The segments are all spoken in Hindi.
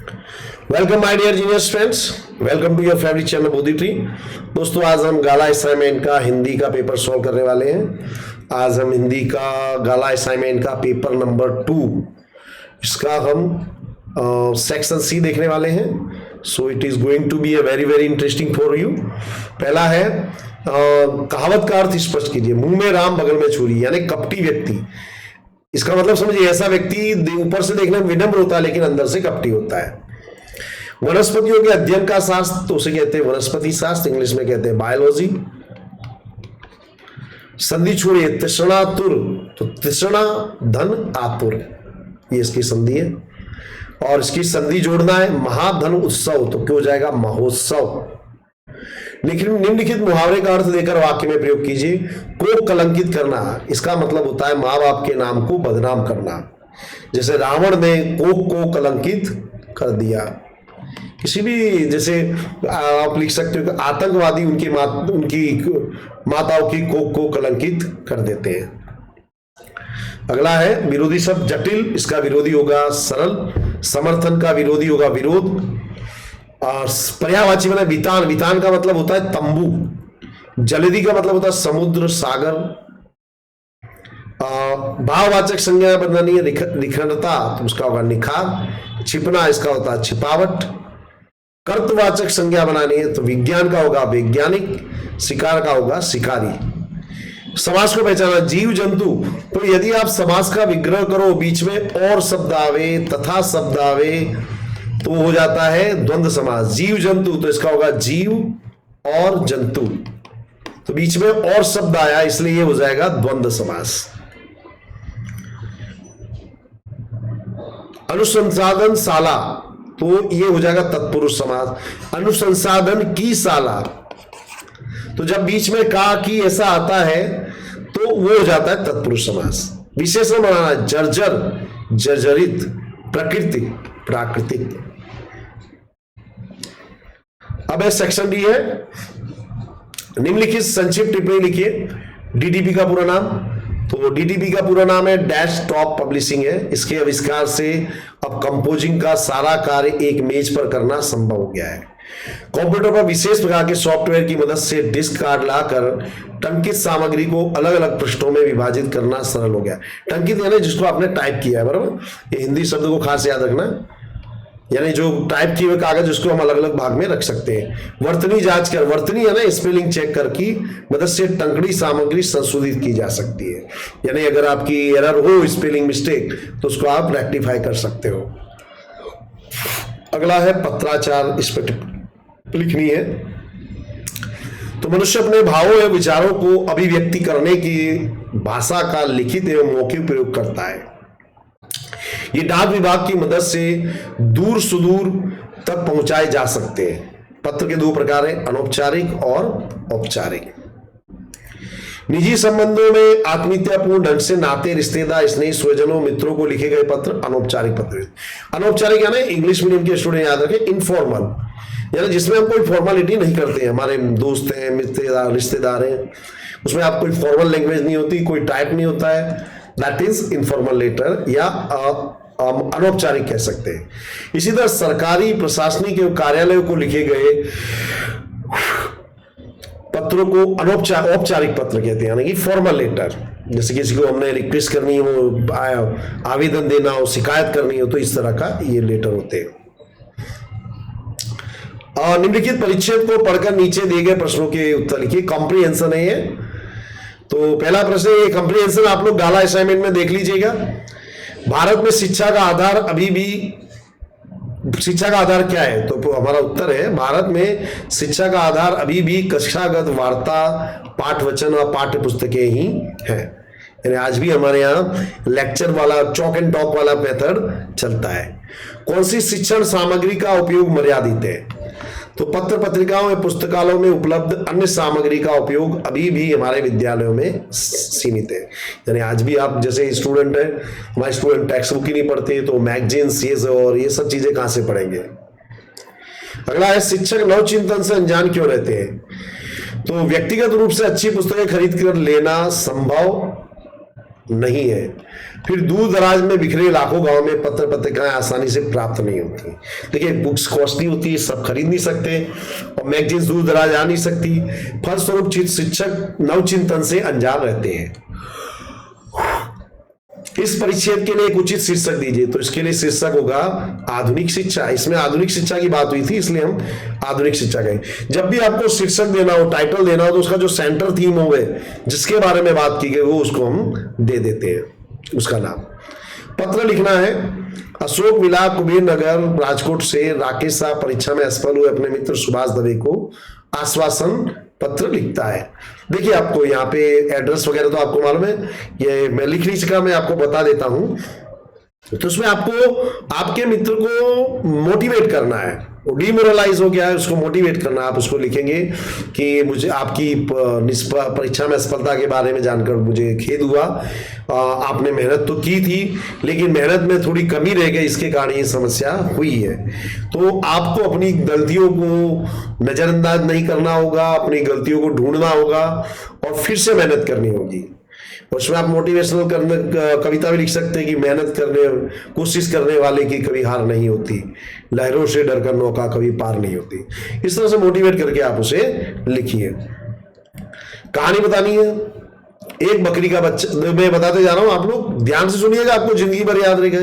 Welcome my dear genius friends, welcome to your favourite channel Bodhi tree. दोस्तों, आज हम गाला असाइनमेंट का हिंदी का पेपर सॉल्व करने वाले हैं। आज हम हिंदी का गाला असाइनमेंट का पेपर नंबर 2, इसका हम सेक्शन सी देखने वाले हैं। So it is going to be a very very interesting for you. पहला है कहावत का अर्थ स्पष्ट कीजिए। मुंह में राम बगल में छुरी, यानी कपटी व्यक्ति। इसका मतलब समझिए, ऐसा व्यक्ति ऊपर से देखने में विनम्र होता है लेकिन अंदर से कपटी होता है। वनस्पतियों के अध्ययन का शास्त्र, तो उसे कहते हैं वनस्पति शास्त्र, इंग्लिश में कहते हैं बायोलॉजी। संधि छोड़िए, तृष्णातुर, तो तृष्णा धन आतुर, ये इसकी संधि है। और इसकी संधि जोड़ना है महाधन उत्सव, तो क्यों हो जाएगा महोत्सव। निम्नलिखित मुहावरे का अर्थ देकर वाक्य में प्रयोग कीजिए। को कलंकित करना, इसका मतलब होता है माँ बाप के नाम को बदनाम करना। जैसे रावण ने कोक को कलंकित कर दिया। किसी भी, जैसे आप लिख सकते हो कि आतंकवादी उनकी माताओं की कोक को कलंकित कर देते हैं। अगला है विरोधी शब्द जटिल, इसका विरोधी होगा सरल। समर्थन का विरोधी होगा विरोध। और पर्यायवाची मतलब वितान, वितान का मतलब होता है तंबू। जलेदी का मतलब होता है समुद्र सागर। भाववाचक संज्ञा बनानी है निखरता, तो उसका होगा निखार। छिपना, इसका होता है छिपावट। कर्तवाचक संज्ञा बनानी है तो विज्ञान का होगा वैज्ञानिक। शिकार का होगा शिकारी। समास को पहचाना, जीव जंतु, तो यदि आप समास का विग्रह करो, बीच में और शब्द आवे तथा शब्द आवे तो हो जाता है द्वंद्व समास। जीव जंतु, तो इसका होगा जीव और जंतु, तो बीच में और शब्द आया इसलिए ये हो जाएगा द्वंद्व समास। अनुसंसाधन शाला, तो ये हो जाएगा तत्पुरुष समास। अनुसंसाधन की शाला, तो जब बीच में का की ऐसा आता है तो वो हो जाता है तत्पुरुष समास। विशेषण बनाना, जर्जर जर्जरित, प्रकृति प्राकृतिक। अब सेक्शन डी है। निम्नलिखित संक्षिप्त टिप्पणी लिखिए। डीडीपी का पूरा नाम, तो डीडीपी का पूरा नाम है डैश टॉप पब्लिशिंग है। इसके आविष्कार से अब कंपोजिंग का सारा कार्य एक मेज पर करना संभव हो गया है। कंप्यूटर पर विशेष प्रकार के सॉफ्टवेयर की मदद से डिस्क कार्ड लाकर टंकित सामग्री को अलग अलग पृष्ठों में विभाजित करना सरल हो गया। टंकित यानी जिसको आपने टाइप किया है, बराबर। ये हिंदी शब्द को खास याद रखना, यानी जो टाइप किए हुए कागज उसको हम अलग अलग भाग में रख सकते हैं। वर्तनी जांच कर, वर्तनी है ना स्पेलिंग चेक कर की मदद से टंकड़ी सामग्री संशोधित की जा सकती है। यानी अगर आपकी एरर हो, स्पेलिंग मिस्टेक, तो उसको आप रेक्टिफाई कर सकते हो। अगला है पत्राचार, इस पर लिखनी है। तो मनुष्य अपने भावों एवं विचारों को अभिव्यक्ति करने की भाषा का लिखित एवं मौखिक प्रयोग करता है। ये डाक विभाग की मदद से दूर सुदूर तक पहुंचाए जा सकते हैं। पत्र के दो प्रकार हैं, अनौपचारिक और औपचारिक। निजी संबंधों में आत्मीयतापूर्ण ढंग से नाते, रिश्तेदार, स्नेही, स्वजनों, मित्रों को लिखे गए पत्र अनौपचारिक पत्र। अनौपचारिक यानी इंग्लिश मीडियम के स्टूडेंट याद रखें, इनफॉर्मल, यानी जिसमें हम कोई फॉर्मेलिटी नहीं करते हैं। हमारे दोस्त हैं, मित्र, रिश्तेदार हैं, उसमें आप कोई फॉर्मल लैंग्वेज नहीं होती, कोई टाइप नहीं होता है, दैट इज इनफॉर्मल लेटर या अनौपचारिक कह सकते हैं। इसी तरह सरकारी, प्रशासनिक एवं कार्यालयों को लिखे गए पत्रों को औपचारिक पत्र कहते हैं, यानी कि फॉर्मल लेटर। जैसे किसी को हमने रिक्वेस्ट करनी हो, आवेदन देना हो, शिकायत करनी हो, तो इस तरह का ये लेटर होते हैं। निम्नलिखित परिच्छेद को पढ़कर नीचे दिए गए प्रश्नों के उत्तर लिखिए। कॉम्प्रिहेंशन है ये। तो पहला प्रश्न, ये कॉम्प्रिहेंशन आप लोग गाला असाइनमेंट में देख लीजिएगा। भारत में शिक्षा का आधार अभी भी, शिक्षा का आधार क्या है? तो हमारा उत्तर है भारत में शिक्षा का आधार अभी भी कक्षागत वार्ता, पाठवचन और पाठ्य पुस्तकें ही हैं। यानी आज भी हमारे यहाँ लेक्चर वाला, चॉक एंड टॉक वाला मेथड चलता है। कौन सी शिक्षण सामग्री का उपयोग मर्यादित है? तो पत्र पत्रिकाओं में, पुस्तकालयों में उपलब्ध अन्य सामग्री का उपयोग अभी भी हमारे विद्यालयों में सीमित है। यानी आज भी आप जैसे स्टूडेंट है, हमारे स्टूडेंट टेक्स्ट बुक ही नहीं पढ़ते, तो मैगजीन्स ये और ये सब चीजें कहां से पढ़ेंगे। अगला है शिक्षक नवचिंतन से अनजान क्यों रहते हैं? तो व्यक्तिगत रूप से अच्छी पुस्तकें खरीद कर लेना संभव नहीं है। फिर दूर दराज में बिखरे लाखों गांव में पत्र पत्रिकाएं आसानी से प्राप्त नहीं होती। देखिए बुक्स कॉस्टली होती है, सब खरीद नहीं सकते, और मैगजीन्स दूर दराज आ नहीं सकती। फलस्वरूप शिक्षक नवचिंतन से अनजान रहते हैं। इस परिच्छेद के लिए एक उचित शीर्षक दीजिए। तो इसके लिए शीर्षक होगा आधुनिक शिक्षा। इसमें आधुनिक शिक्षा की बात हुई थी, इसलिए हम आधुनिक शिक्षा गए। जब भी आपको शीर्षक देना हो, टाइटल देना हो, तो उसका जो सेंटर थीम हो गए, जिसके बारे में बात की गई, वो उसको हम दे देते हैं, उसका नाम। पत्र लिखना है। अशोक विला कुबेर नगर राजकोट से राकेश शाह परीक्षा में असफल हुए अपने मित्र सुभाष दवे को आश्वासन पत्र लिखता है। देखिए आपको यहाँ पे एड्रेस वगैरह तो आपको मालूम है, ये मैं लिख नहीं सका, मैं आपको बता देता हूं। तो उसमें आपको आपके मित्र को मोटिवेट करना है, वो डिमोरलाइज हो गया है, उसको मोटिवेट करना। आप उसको लिखेंगे कि मुझे आपकी परीक्षा में असफलता के बारे में जानकर मुझे खेद हुआ, आपने मेहनत तो की थी लेकिन मेहनत में थोड़ी कमी रह गई, इसके कारण ये समस्या हुई है। तो आपको अपनी गलतियों को नजरअंदाज नहीं करना होगा, अपनी गलतियों को ढूंढना होगा और फिर से मेहनत करनी होगी। उसमें आप मोटिवेशनल कविता भी लिख सकते हैं कि मेहनत करने कोशिश करने वाले की कभी हार नहीं होती, लहरों से डरकर नौका कभी पार नहीं होती। इस तरह से मोटिवेट करके आप उसे लिखिए। कहानी बतानी है। एक बकरी का बच्चा, मैं बताते जा रहा हूं, आप लोग ध्यान से सुनिएगा, आपको जिंदगी भर याद रहेगा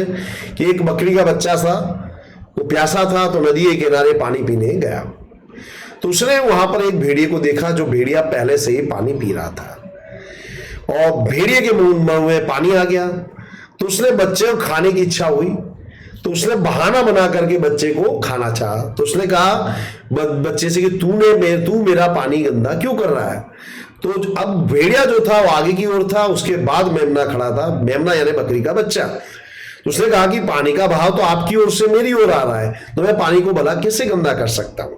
कि एक बकरी का बच्चा था, वो प्यासा था तो नदी के किनारे पानी पीने गया। तो उसने वहां पर एक भेड़िए को देखा, जो भेड़िया पहले से ही पानी पी रहा था, और भेड़िए के मुंह में पानी आ गया। तो उसने बच्चे को खाने की इच्छा हुई, तो उसने बहाना बना करके बच्चे को खाना चाहा। तो उसने कहा बच्चे से कि तू मेरा पानी गंदा क्यों कर रहा है। तो अब भेड़िया जो था वो आगे की ओर था, उसके बाद मेमना खड़ा था, मेमना यानी बकरी का बच्चा। तो उसने कहा कि पानी का बहाव तो आपकी ओर से मेरी ओर आ रहा है, तो मैं पानी को भला कैसे गंदा कर सकता हूं।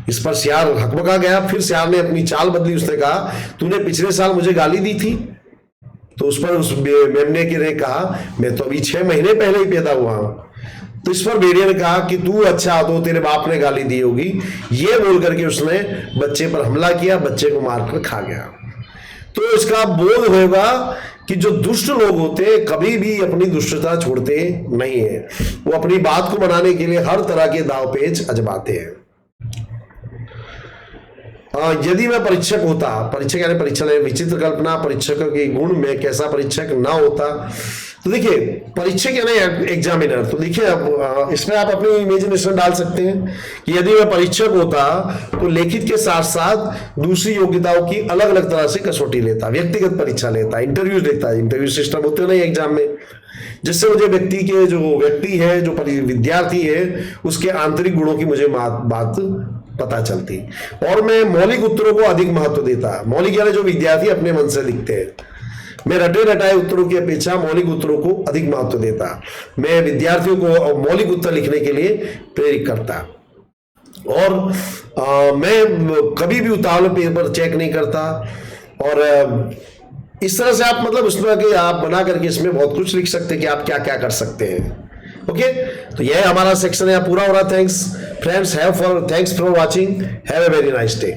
इस पर सियार हकबका गया। फिर सियार ने अपनी चाल बदली, उसने कहा तूने पिछले साल मुझे गाली दी थी। तो उस पर उस मेमने ने कहा मैं तो अभी 6 महीने पहले ही पैदा हुआ हूं। तो इस पर भेड़िया ने कहा कि तू अच्छा तो तेरे बाप ने गाली दी होगी। ये बोल करके उसने बच्चे पर हमला किया, बच्चे को मारकर खा गया। तो इसका बोध होगा कि जो दुष्ट लोग होते हैं कभी भी अपनी दुष्टता छोड़ते नहीं है, वो अपनी बात को बनाने के लिए हर तरह के दाव पेच आजमाते हैं। यदि मैं परीक्षक होता, परीक्षक यानी परीक्षा ले, विचित्र कल्पना, परीक्षक के गुण में कैसा परीक्षक ना होता। तो देखिए परीक्षक यानी एग्जामिनर, तो देखिए अब इसमें आप अपनी इमेजिनेशन डाल सकते हैं कि यदि मैं परीक्षक होता तो लेखित के साथ साथ दूसरी योग्यताओं की अलग अलग तरह से कसौटी लेता, व्यक्तिगत परीक्षा लेता, इंटरव्यू लेता। इंटरव्यू सिस्टम होते नहीं एग्जाम में, जिससे मुझे व्यक्ति है, जो विद्यार्थी है, उसके आंतरिक गुणों की मुझे बात पता चलती, और मैं मौलिक उत्तरों को अधिक महत्व देता। मौलिक यानी जो विद्यार्थी अपने मन से लिखते हैं, मैं रटे रटाए उत्तरों की अपेक्षा मौलिक उत्तरों को अधिक महत्व देता। मैं विद्यार्थियों को मौलिक उत्तर लिखने के लिए प्रेरित करता, और मैं कभी भी उतावले पेपर चेक नहीं करता। और इस तरह से आप मतलब उसमें कि आप बना करके इसमें बहुत कुछ लिख सकते हैं कि आप क्या क्या कर सकते हैं। ओके, तो यह हमारा सेक्शन है पूरा हो रहा। Thanks friends, thanks for watching, have a very nice day.